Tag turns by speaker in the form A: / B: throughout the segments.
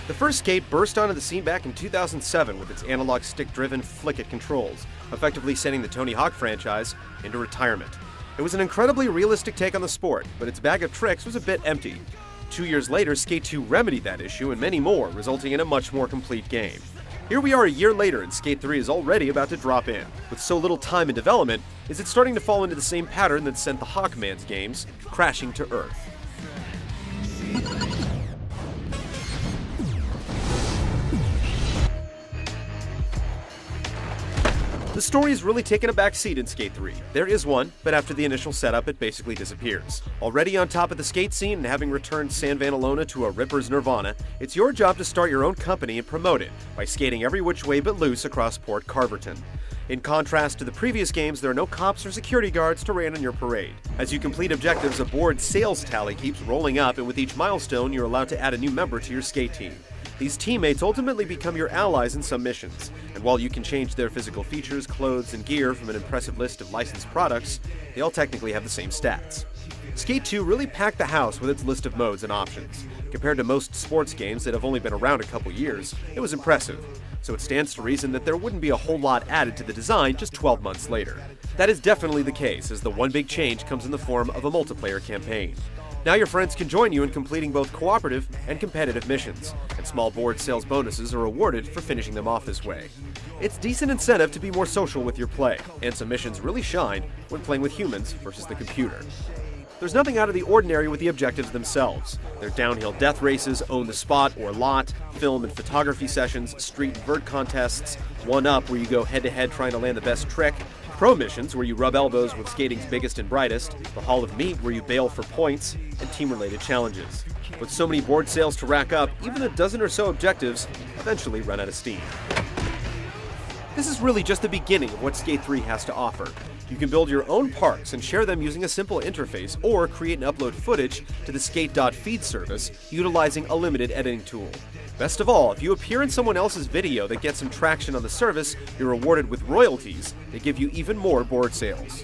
A: The first skate burst onto the scene back in 2007 with its analog stick-driven flick-it controls, effectively sending the Tony Hawk franchise into retirement. It was an incredibly realistic take on the sport, but its bag of tricks was a bit empty. 2 years later, Skate 2 remedied that issue and many more, resulting in a much more complete game. Here we are a year later and Skate 3 is already about to drop in. With so little time in development, is it starting to fall into the same pattern that sent the Hawkman's games crashing to Earth. The story is really taken a back seat in Skate 3. There is one, but after the initial setup, it basically disappears. Already on top of the skate scene and having returned San Vanalona to a ripper's nirvana, it's your job to start your own company and promote it by skating every which way but loose across Port Carverton. In contrast to the previous games, there are no cops or security guards to rain on your parade. As you complete objectives, a board sales tally keeps rolling up, and with each milestone, you're allowed to add a new member to your skate team. These teammates ultimately become your allies in some missions, and while you can change their physical features, clothes, and gear from an impressive list of licensed products, they all technically have the same stats. Skate 2 really packed the house with its list of modes and options. Compared to most sports games that have only been around a couple years, it was impressive, so it stands to reason that there wouldn't be a whole lot added to the design just 12 months later. That is definitely the case, as the one big change comes in the form of a multiplayer campaign. Now your friends can join you in completing both cooperative and competitive missions, and small board sales bonuses are awarded for finishing them off this way. It's decent incentive to be more social with your play, and some missions really shine when playing with humans versus the computer. There's nothing out of the ordinary with the objectives themselves. They're downhill death races, own the spot or lot, film and photography sessions, street and vert contests, one-up where you go head-to-head trying to land the best trick, pro missions where you rub elbows with skating's biggest and brightest, the Hall of Meat where you bail for points, and team-related challenges. With so many board sales to rack up, even a dozen or so objectives eventually run out of steam. This is really just the beginning of what Skate 3 has to offer. You can build your own parks and share them using a simple interface, or create and upload footage to the skate.feed service utilizing a limited editing tool. Best of all, if you appear in someone else's video that gets some traction on the service, you're rewarded with royalties that give you even more board sales.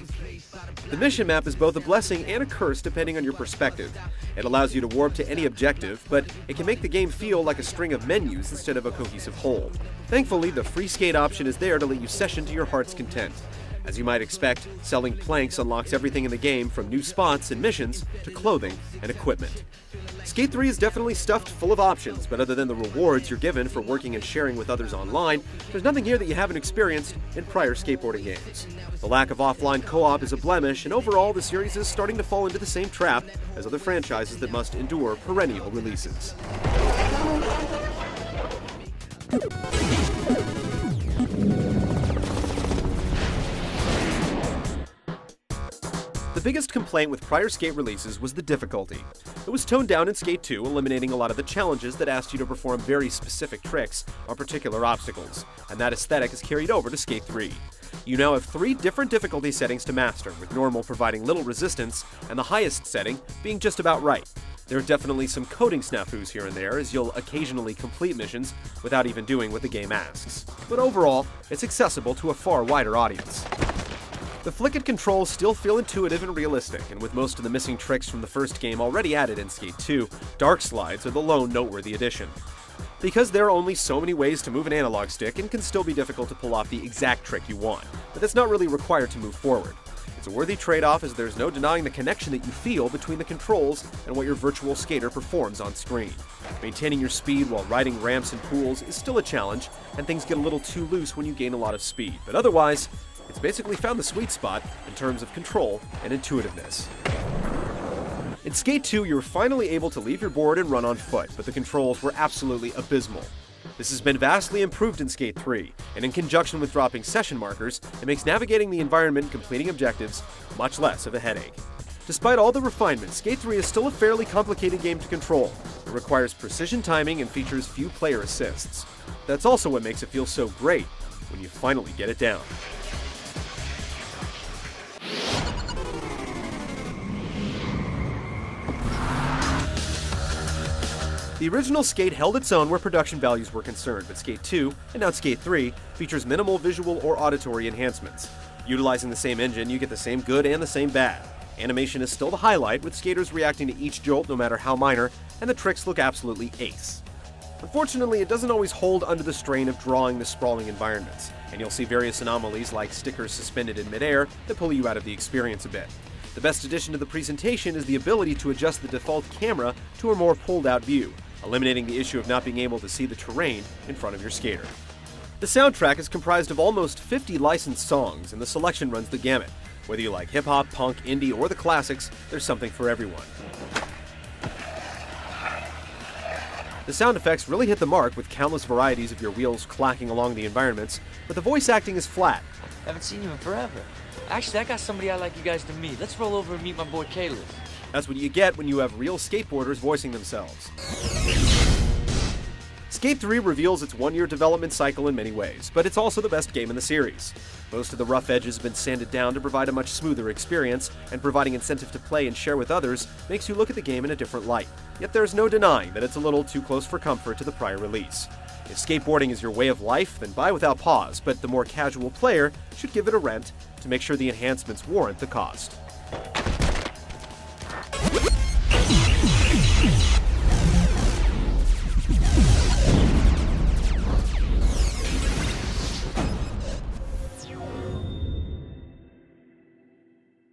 A: The mission map is both a blessing and a curse depending on your perspective. It allows you to warp to any objective, but it can make the game feel like a string of menus instead of a cohesive whole. Thankfully, the free skate option is there to let you session to your heart's content. As you might expect, selling planks unlocks everything in the game from new spots and missions to clothing and equipment. Skate 3 is definitely stuffed full of options, but other than the rewards you're given for working and sharing with others online, there's nothing here that you haven't experienced in prior skateboarding games. The lack of offline co-op is a blemish, and overall the series is starting to fall into the same trap as other franchises that must endure perennial releases. The biggest complaint with prior Skate releases was the difficulty. It was toned down in Skate 2, eliminating a lot of the challenges that asked you to perform very specific tricks on particular obstacles, and that aesthetic is carried over to Skate 3. You now have 3 different difficulty settings to master, with normal providing little resistance, and the highest setting being just about right. There are definitely some coding snafus here and there, as you'll occasionally complete missions without even doing what the game asks. But overall, it's accessible to a far wider audience. The flick-it controls still feel intuitive and realistic, and with most of the missing tricks from the first game already added in Skate 2, dark slides are the lone noteworthy addition. Because there are only so many ways to move an analog stick, it can still be difficult to pull off the exact trick you want, but that's not really required to move forward. It's a worthy trade-off, as there's no denying the connection that you feel between the controls and what your virtual skater performs on screen. Maintaining your speed while riding ramps and pools is still a challenge, and things get a little too loose when you gain a lot of speed, but otherwise, it's basically found the sweet spot in terms of control and intuitiveness. In Skate 2, you were finally able to leave your board and run on foot, but the controls were absolutely abysmal. This has been vastly improved in Skate 3, and in conjunction with dropping session markers, it makes navigating the environment and completing objectives much less of a headache. Despite all the refinement, Skate 3 is still a fairly complicated game to control. It requires precision timing and features few player assists. That's also what makes it feel so great when you finally get it down. The original Skate held its own where production values were concerned, but Skate 2, and now Skate 3, features minimal visual or auditory enhancements. Utilizing the same engine, you get the same good and the same bad. Animation is still the highlight, with skaters reacting to each jolt no matter how minor, and the tricks look absolutely ace. Unfortunately, it doesn't always hold under the strain of drawing the sprawling environments, and you'll see various anomalies like stickers suspended in midair that pull you out of the experience a bit. The best addition to the presentation is the ability to adjust the default camera to a more pulled-out view, eliminating the issue of not being able to see the terrain in front of your skater. The soundtrack is comprised of almost 50 licensed songs, and the selection runs the gamut. Whether you like hip-hop, punk, indie, or the classics, there's something for everyone. The sound effects really hit the mark with countless varieties of your wheels clacking along the environments, but the voice acting is flat.
B: Haven't seen you in forever. Actually, I got somebody I'd like you guys to meet. Let's roll over and meet my boy Caleb.
A: That's what you get when you have real skateboarders voicing themselves. Skate 3 reveals its one-year development cycle in many ways, but it's also the best game in the series. Most of the rough edges have been sanded down to provide a much smoother experience, and providing incentive to play and share with others makes you look at the game in a different light. Yet there's no denying that it's a little too close for comfort to the prior release. If skateboarding is your way of life, then buy without pause, but the more casual player should give it a rent to make sure the enhancements warrant the cost.